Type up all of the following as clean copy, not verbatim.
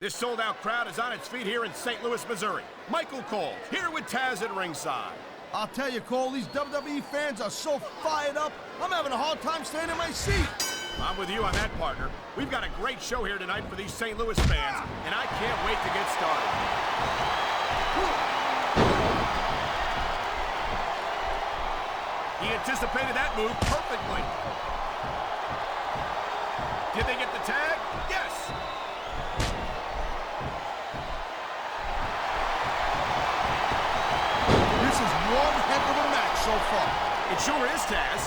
This sold-out crowd is on its feet here in St. Louis, Missouri. Michael Cole, here with Taz at ringside. I'll tell you, Cole, these WWE fans are so fired up, I'm having a hard time staying in my seat. I'm with you on that, partner. We've got a great show here tonight for these St. Louis fans, and I can't wait to get started. He anticipated that move perfectly. Did they get the tag? Yes! This is one heck of a match so far. It sure is, Taz.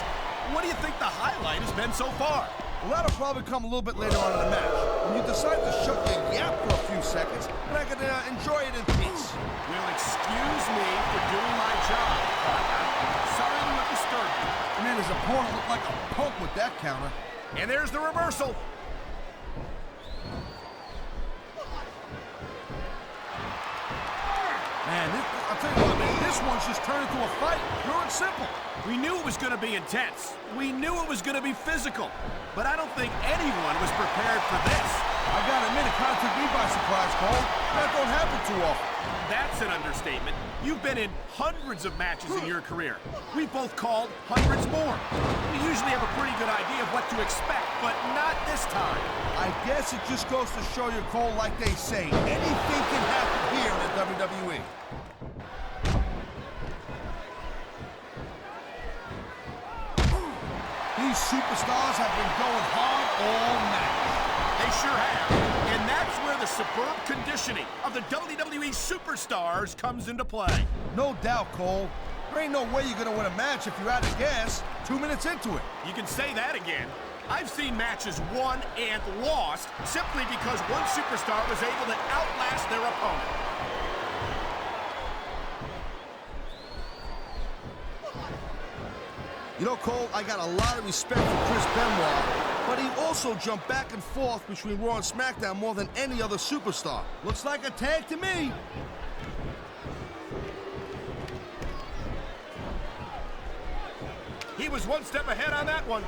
What do you think the highlight has been so far? Well, that'll probably come a little bit later on in the match, when you decide to shut your yap for a few seconds, and I can enjoy it in peace. Well, excuse me for doing my job, partner. Sorry to have disturbed you. Man, his opponent looked like a punk with that counter. And there's the reversal. Man, I'll tell you what, man, this one's just turned into a fight, pure and simple. We knew it was going to be intense. We knew it was going to be physical. But I don't think anyone was prepared for this. I gotta admit, it kind of took me by surprise, Cole. That don't happen too often. That's an understatement. You've been in hundreds of matches in your career. We've both called hundreds more. We usually have a pretty good idea of what to expect, but not this time. I guess it just goes to show you, Cole, like they say, anything can happen here in the WWE. These superstars have been going hard all match. They sure have. And that's where the superb conditioning of the WWE superstars comes into play. No doubt, Cole. There ain't no way you're gonna win a match if you're out of gas 2 minutes into it. You can say that again. I've seen matches won and lost simply because one superstar was able to outlast their opponent. You know, Cole, I got a lot of respect for Benoit, but he also jumped back and forth between Raw and SmackDown more than any other superstar. Looks like a tag to me. He was one step ahead on that one.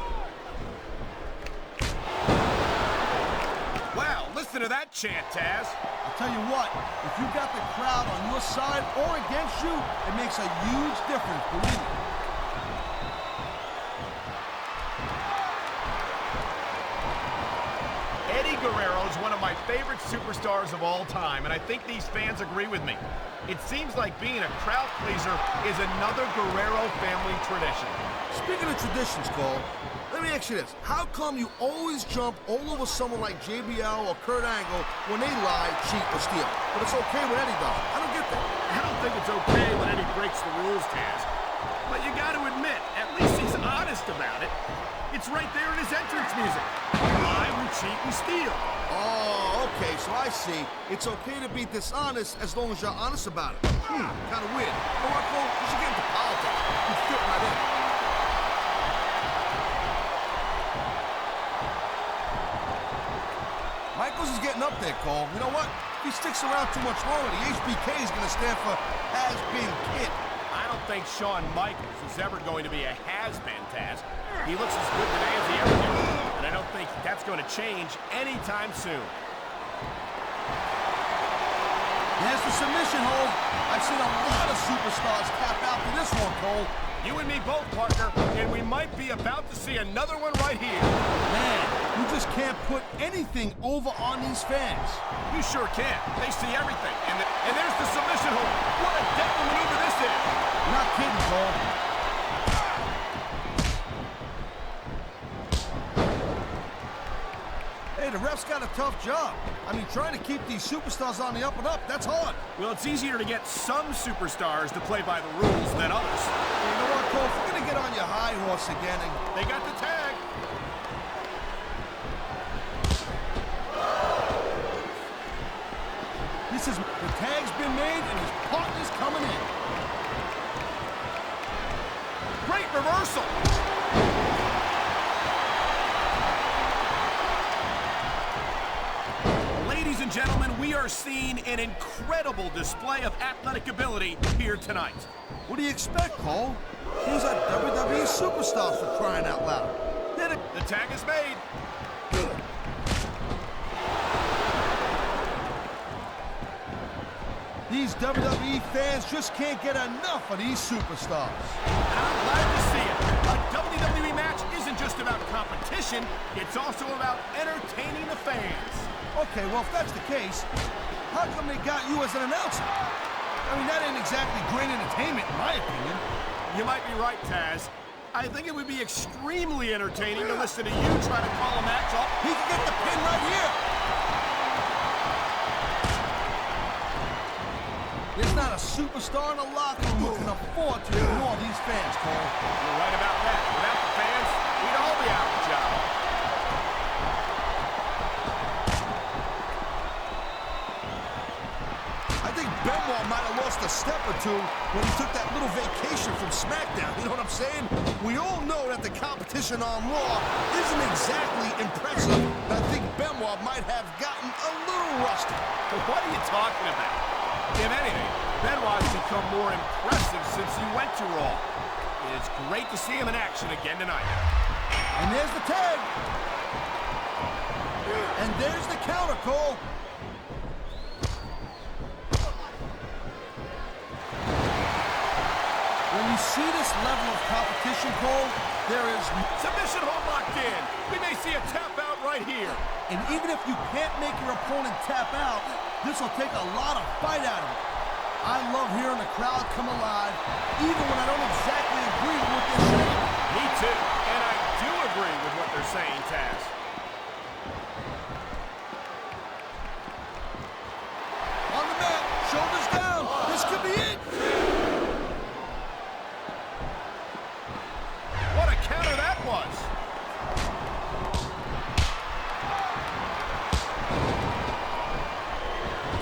Wow, listen to that chant, Taz. I'll tell you what, if you got the crowd on your side or against you, it makes a huge difference, believe me. Guerrero is one of my favorite superstars of all time, and I think these fans agree with me. It seems like being a crowd pleaser is another Guerrero family tradition. Speaking of traditions, Cole, let me ask you this. How come you always jump all over someone like JBL or Kurt Angle when they lie, cheat, or steal? But it's okay when Eddie does it. I don't get that. I don't think it's okay when Eddie breaks the rules, Taz. But you got to admit, at least he's honest about it. It's right there in his entrance music. Lie, we cheat, we steal. Oh, okay, so I see. It's okay to be dishonest as long as you're honest about it. Kind of weird. You know what, Cole? You should get into politics. You fit right in. Michaels is getting up there, Cole. You know what? If he sticks around too much longer, the HBK is going to stand for has-been kid. I don't think Shawn Michaels is ever going to be a has-been, Taz. He looks as good today as he ever did, and I don't think that's going to change anytime soon. There's the submission hold. I've seen a lot of superstars tap out to this one, Cole. You and me both, partner, and we might be about to see another one right here. Man, you just can't put anything over on these fans. You sure can. They see everything, and there's the submission hold. What a deadly maneuver this is. You're not kidding, Cole. Hey, the ref's got a tough job. I mean, trying to keep these superstars on the up and up, that's hard. Well, it's easier to get some superstars to play by the rules than others. You know what, Cole? If you're going to get on your high horse again and... They got the tag. The tag's been made and his partner's coming in. Great reversal. Ladies and gentlemen, we are seeing an incredible display of athletic ability here tonight. What do you expect, Cole? These are WWE superstars for crying out loud. The tag is made. These WWE fans just can't get enough of these superstars. And I'm glad to see it. A WWE match isn't just about competition, it's also about entertaining the fans. Okay, well, if that's the case, how come they got you as an announcer? I mean, that ain't exactly great entertainment, in my opinion. You might be right, Taz. I think it would be extremely entertaining to listen to you try to call a match off. He can get the pin right here. There's not a superstar in the locker room who can afford to ignore these fans, Cole. You're right about that. Without the fans, we'd all be out of a job. I think Benoit might have lost a step or two when he took that little vacation from SmackDown. You know what I'm saying? We all know that the competition on Raw isn't exactly impressive. I think Benoit might have gotten a little rusty. But what are you talking about? If anything, Benoit's become more impressive since he went to Raw. It's great to see him in action again tonight. And there's the tag. And there's the counter, Cole. When you see this level of competition, Cole, there is... Submission hold locked in. We may see a tap out right here. And even if you can't make your opponent tap out, this will take a lot of fight out of it. I love hearing the crowd come alive, even when I don't exactly agree with what they're saying. Me too. And I do agree with what they're saying, Taz. On the mat, shoulders down. This could be it. What a counter that was.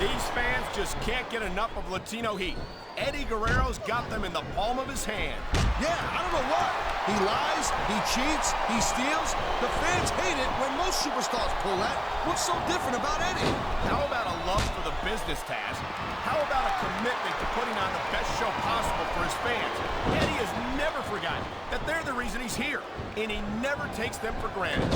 These fans just can't get enough of Latino heat. Eddie Guerrero's got them in the palm of his hand. Yeah, I don't know what. He lies, he cheats, he steals. The fans hate it when most superstars pull that. What's so different about Eddie? How about a love for the business, Taz? How about a commitment to putting on the best show possible for his fans? Eddie has never forgotten that they're the reason he's here, and he never takes them for granted.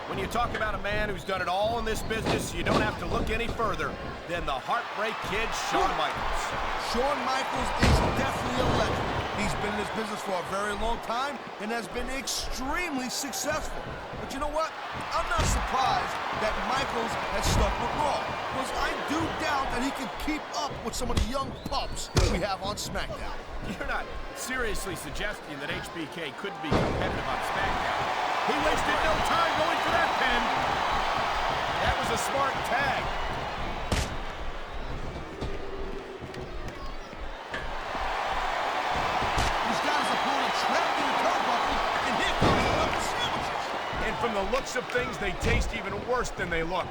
When you talk about a man who's done it all in this business, you don't have to look any further than the Heartbreak Kid, Shawn Michaels. Shawn Michaels is definitely a legend. He's been in this business for a very long time and has been extremely successful. But you know what? I'm not surprised that Michaels has stuck with Raw, because I do doubt that he can keep up with some of the young pups we have on SmackDown. You're not seriously suggesting that HBK couldn't be competitive on SmackDown. He wasted no time going for that pin. That was a smart tag. He's got his opponent trapped in the turnbuckle, and here comes the double sandwiches. And from the looks of things, they taste even worse than they look.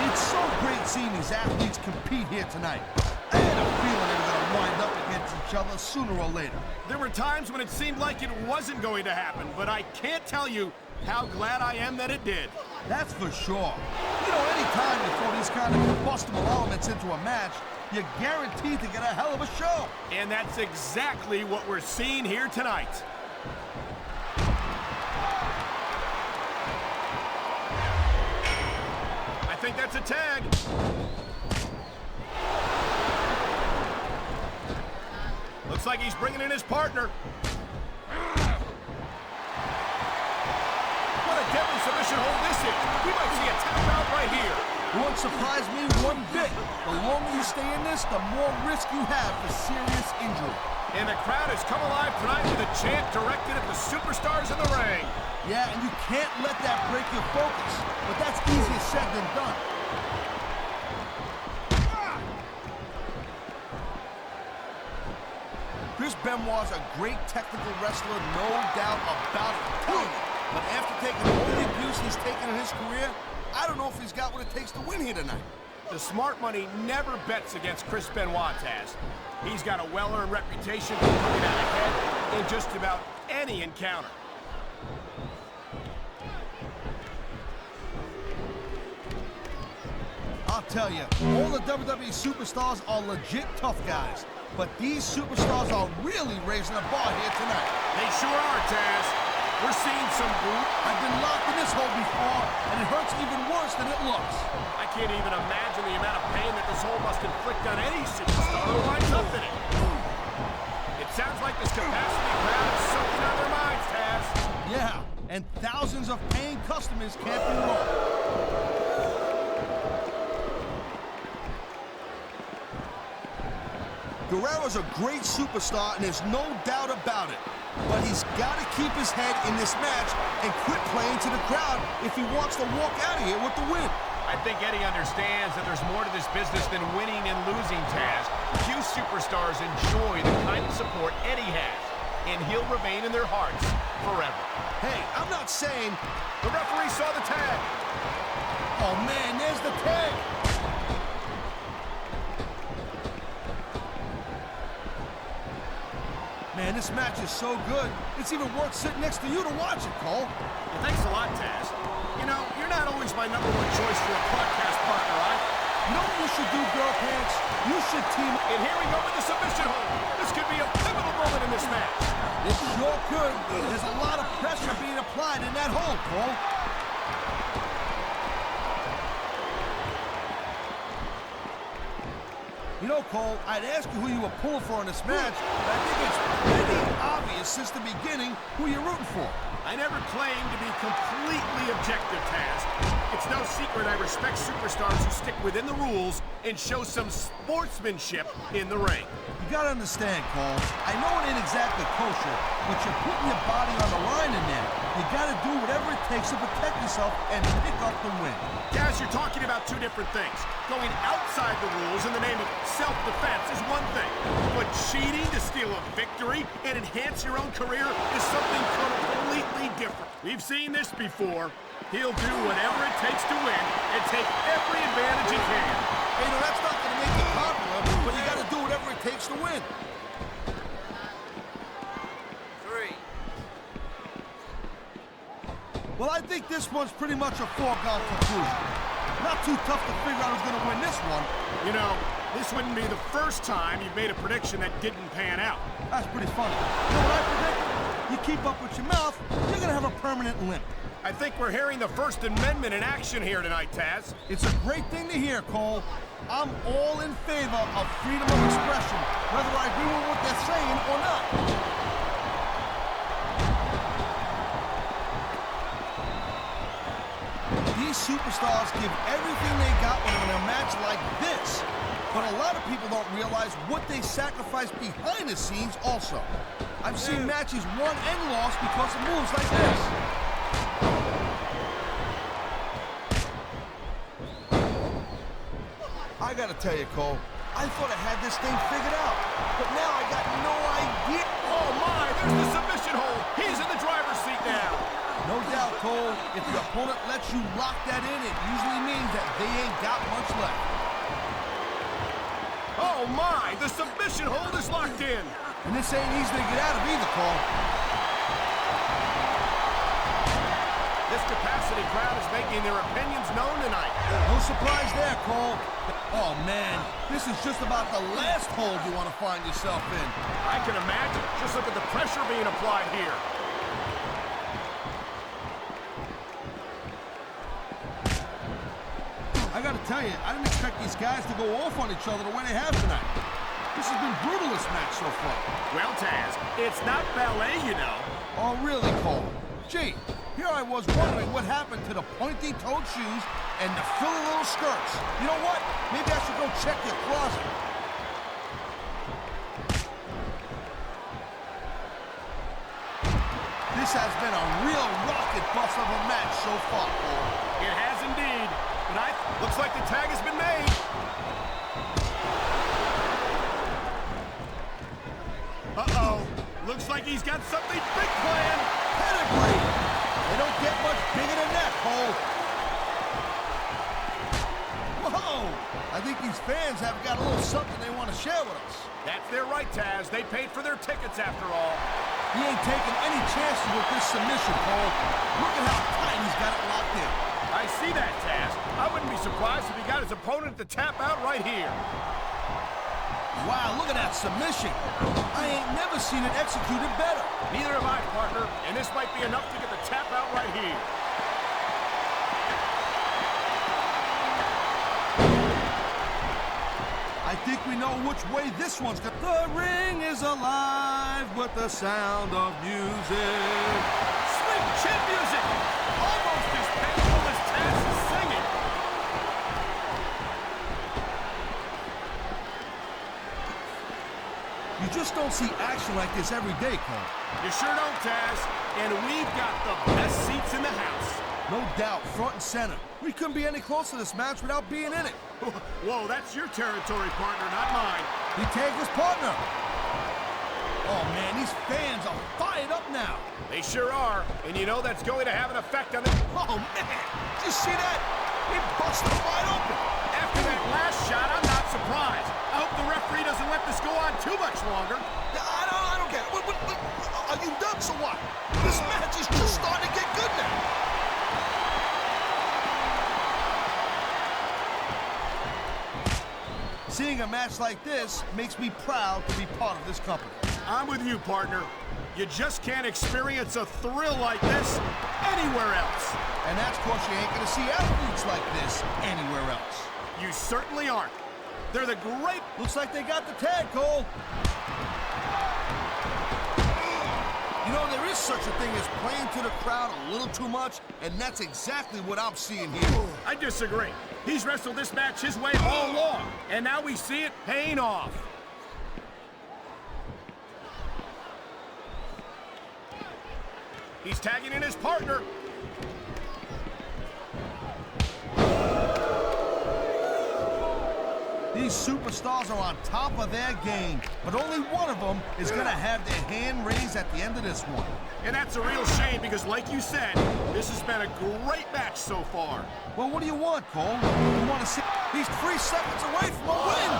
It's so great seeing these athletes compete here tonight. I had a feeling they were going to wind up against each other sooner or later. There were times when it seemed like it wasn't going to happen, but I can't tell you how glad I am that it did. That's for sure. You know, any time you throw these kind of combustible elements into a match, you're guaranteed to get a hell of a show. And that's exactly what we're seeing here tonight. I think that's a tag. Looks like he's bringing in his partner. What a deadly submission hold this is. We might see a tap out right here. It won't surprise me one bit. The longer you stay in this, the more risk you have for serious injury. And the crowd has come alive tonight with a chant directed at the superstars in the ring. Yeah, and you can't let that break your focus. But that's easier said than done. Chris Benoit's a great technical wrestler, no doubt about it. I'm telling you. But after taking all the abuse he's taken in his career, I don't know if he's got what it takes to win here tonight. The smart money never bets against Chris Benoit, Taz. He's got a well-earned reputation for coming out ahead in just about any encounter. I'll tell you, all the WWE superstars are legit tough guys. but these superstars are really raising the bar here tonight. They sure are, Taz. We're seeing some boot. I've been locked in this hole before, and it hurts even worse than it looks. I can't even imagine the amount of pain that this hole must inflict on any superstar who winds up in it. It sounds like this capacity crowd is something on their minds, Taz. Yeah, and thousands of paying customers can't be wrong. Guerrero's a great superstar, and there's no doubt about it. But he's got to keep his head in this match and quit playing to the crowd if he wants to walk out of here with the win. I think Eddie understands that there's more to this business than winning and losing, Taz. Few superstars enjoy the kind of support Eddie has, and he'll remain in their hearts forever. Hey, I'm not saying... The referee saw the tag. Oh, man, there's the tag. Man, this match is so good, it's even worth sitting next to you to watch it, Cole. Well, thanks a lot, Taz. You know, you're not always my #1 choice for a podcast partner, right? You know what you should do, girl pants? You should team... And here we go with the submission hold. This could be a pivotal moment in this match. It sure could. There's a lot of pressure being applied in that hole, Cole. You know, Cole, I'd ask you who you were pulling for in this match, but I think it's pretty obvious since the beginning who you're rooting for. I never claimed to be completely objective, Taz. It's no secret I respect superstars who stick within the rules and show some sportsmanship in the ring. You gotta understand, Cole, I know it ain't exactly kosher, but you're putting your body on the line in there. You gotta do whatever it takes to protect yourself and pick up the win. Taz, you're talking about two different things. Going outside the rules in the name of self-defense is one thing, but cheating to steal a victory and enhance your own career is something completely different. We've seen this before. He'll do whatever it takes to win and take every advantage he can. Hey, no, that's not gonna make it popular, but you gotta do whatever it takes to win. 3. Well, I think this one's pretty much a foregone conclusion. Not too tough to figure out who's gonna win this one. You know, this wouldn't be the first time you've made a prediction that didn't pan out. That's pretty funny. You know what I predict? You keep up with your mouth, you're gonna have a permanent limp. I think we're hearing the First Amendment in action here tonight, Taz. It's a great thing to hear, Cole. I'm all in favor of freedom of expression, whether I agree with what they're saying or not. These superstars give everything they got when they're in a match like this. But a lot of people don't realize what they sacrifice behind the scenes also. I've seen matches won and lost because of moves like this. I gotta tell you, Cole, I thought I had this thing figured out, but now I got no idea. Oh my, there's the submission hold. He's in the driver's seat now. No doubt, Cole, if your opponent lets you lock that in, it usually means that they ain't got much left. Oh my, the submission hold is locked in. And this ain't easy to get out of either, Cole. This capacity crowd is making their opinions known tonight. No surprise there, Cole. Oh, man, this is just about the last hole you want to find yourself in. I can imagine. Just look at the pressure being applied here. I gotta tell you, I didn't expect these guys to go off on each other the way they have tonight. This has been brutal, this match so far. Well, Taz, it's not ballet, you know. Oh, really, Cole? Gee, here I was wondering what happened to the pointy-toed shoes and the frilly little skirts. You know what? Maybe I should go check your closet. This has been a real rocket bus of a match so far, Cole. It has indeed. But looks like the tag has been made. Uh-oh. Looks like he's got something big planned. Pedigree! They don't get much bigger than that, Cole. Whoa! I think these fans have got a little something they want to share with us. That's their right, Taz. They paid for their tickets after all. He ain't taking any chances with this submission, Cole. Look at how tight he's got it locked in. I see that, Taz. I wouldn't be surprised if he got his opponent to tap out right here. Wow, look at that submission. I ain't never seen it executed better. Neither have I, partner, and this might be enough to get the tap out right here. I think we know which way this one's going. The ring is alive with the sound of music. Sweet chin music! Almost as painful as Taz is singing. You just don't see action like this every day, Cole. You sure don't, Taz. And we've got the best seats in the house. No doubt, front and center. We couldn't be any closer to this match without being in it. Whoa, that's your territory, partner, not mine. He tagged his partner. Oh, man, these fans are fired up now. They sure are, and you know that's going to have an effect on the... Oh, man, did you see that? He busted wide open. After that last shot, I'm not surprised. I hope the referee doesn't let this go on too much longer. I don't get it. Are you nuts or what? This match is just starting to get good now. Seeing a match like this makes me proud to be part of this company. I'm with you, partner. You just can't experience a thrill like this anywhere else. And that's because you ain't gonna see athletes like this anywhere else. You certainly aren't. They're the great... Looks like they got the tag, Cole. You know, there is such a thing as playing to the crowd a little too much, and that's exactly what I'm seeing here. I disagree. He's wrestled this match his way all along, and now we see it paying off. He's tagging in his partner. These superstars are on top of their game, but only one of them is going to have their hand raised at the end of this one. And that's a real shame because, like you said, this has been a great match so far. Well, what do you want, Cole? You want to see... He's 3 seconds away from a win!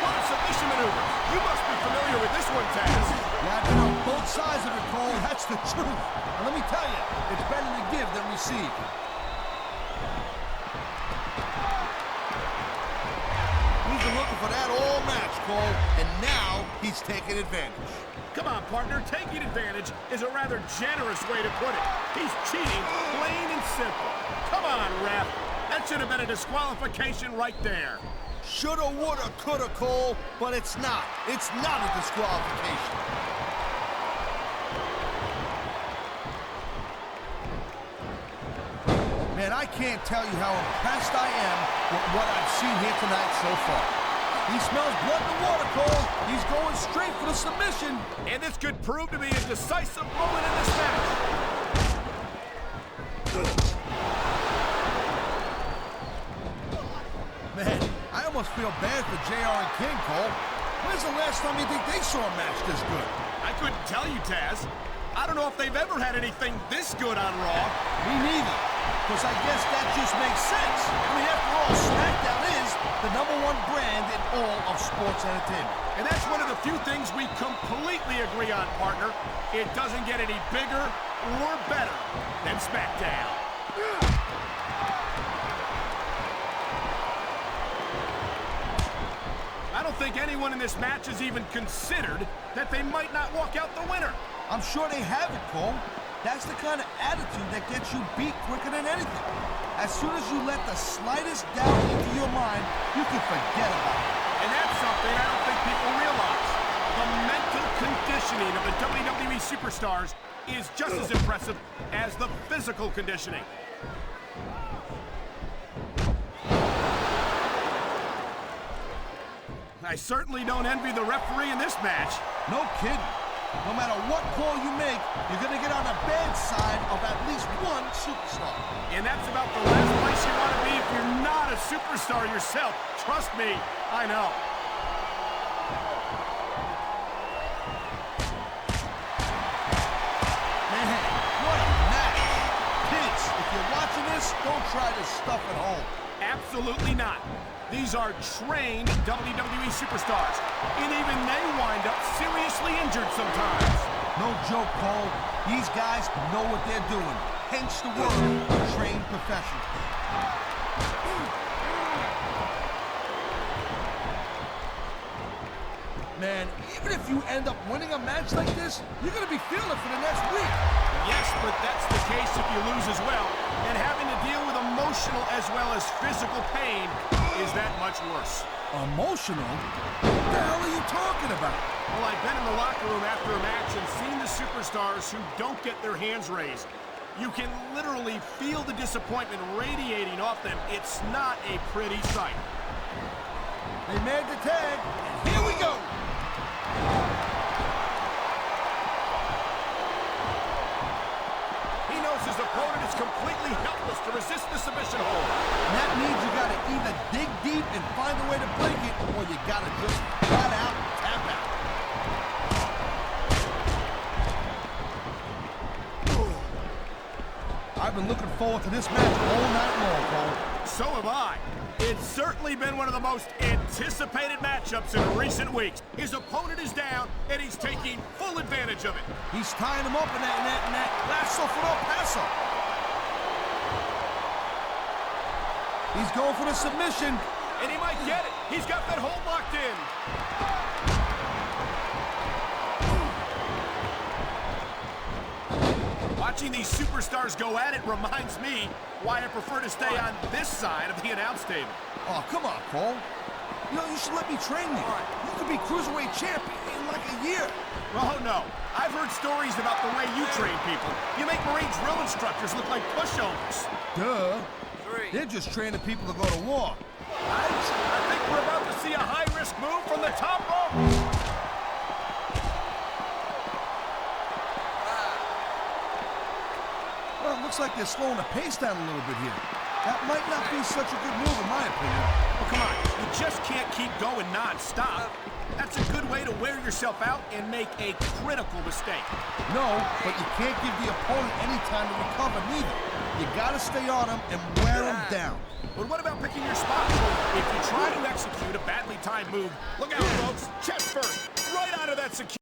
What a submission maneuver! You must be familiar with this one, Taz. Yeah, I've been on both sides of it, Cole. That's the truth. And let me tell you, it's better to give than receive. He's been looking for that all match, Cole, and now he's taking advantage. Come on, partner. Taking advantage is a rather generous way to put it. He's cheating, plain and simple. Come on, ref. That should have been a disqualification right there. Shoulda, woulda, coulda, Cole, but it's not. It's not a disqualification. Man, I can't tell you how impressed I am with what I've seen here tonight so far. He smells blood in the water, Cole. He's going straight for the submission. And this could prove to be a decisive moment in this match. Man, I almost feel bad for JR and King, Cole. When's the last time you think they saw a match this good? I couldn't tell you, Taz. I don't know if they've ever had anything this good on Raw. Me neither. Because I guess that just makes sense. I mean, after all, SmackDown is the #1 brand in all of sports entertainment. And that's one of the few things we completely agree on, partner. It doesn't get any bigger or better than SmackDown. I don't think anyone in this match has even considered that they might not walk out the winner. I'm sure they have it, Cole. That's the kind of attitude that gets you beat quicker than anything. As soon as you let the slightest doubt into your mind, you can forget about it. And that's something I don't think people realize. The mental conditioning of the WWE superstars is just as impressive as the physical conditioning. I certainly don't envy the referee in this match. No kidding. No matter what call you make, you're going to get on the bad side of at least one superstar. And that's about the last place you want to be if you're not a superstar yourself. Trust me, I know. Man, what a match. Kids, if you're watching this, don't try this stuff at home. Absolutely not. These are trained WWE superstars, and even they wind up seriously injured sometimes. No joke, Cole. These guys know what they're doing. hence the word trained professionals. Man, even if you end up winning a match like this, you're going to be feeling it for the next week. Yes, but that's the case if you lose as well. And having to deal with emotional as well as physical pain is that much worse. Emotional? What the hell are you talking about? Well, I've been in the locker room after a match and seen the superstars who don't get their hands raised. You can literally feel the disappointment radiating off them. It's not a pretty sight. They made the tag, and here we go! He knows his opponent is completely helpless to resist the submission hold. And that means you gotta either dig deep and find a way to break it, or you gotta just flat out tap out. I've been looking forward to this match all night long, Cole. So have I. It's certainly been one of the most anticipated matchups in recent weeks. His opponent is down, and he's taking full advantage of it. He's tying him up in that lasso for the paso. He's going for the submission. And he might get it. He's got that hold locked in. Watching these superstars go at it reminds me why I prefer to stay on this side of the announce table. Oh, come on, Cole. You know, you should let me train you. You could be Cruiserweight champion in like a year. Oh, no. I've heard stories about the way you train people. You make Marine drill instructors look like pushovers. Duh. They're just training people to go to war. I think we're about to see a high-risk move from the top rope. Well, it looks like they're slowing the pace down a little bit here. That might not be such a good move, in my opinion. Well, come on. You just can't keep going non-stop. That's a good way to wear yourself out and make a critical mistake. No, but you can't give the opponent any time to recover, neither. You gotta stay on him and wear him down. But what about picking your spot? If you try to execute a badly timed move, look out, folks. Chest first, right out of that security.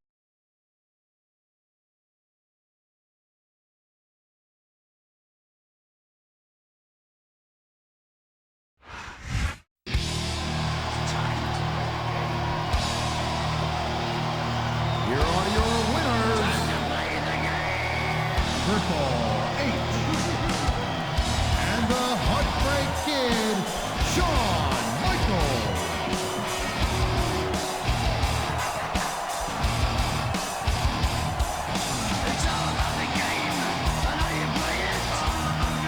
Here are your winners, Triple H and the Heartbreak Kid, Shawn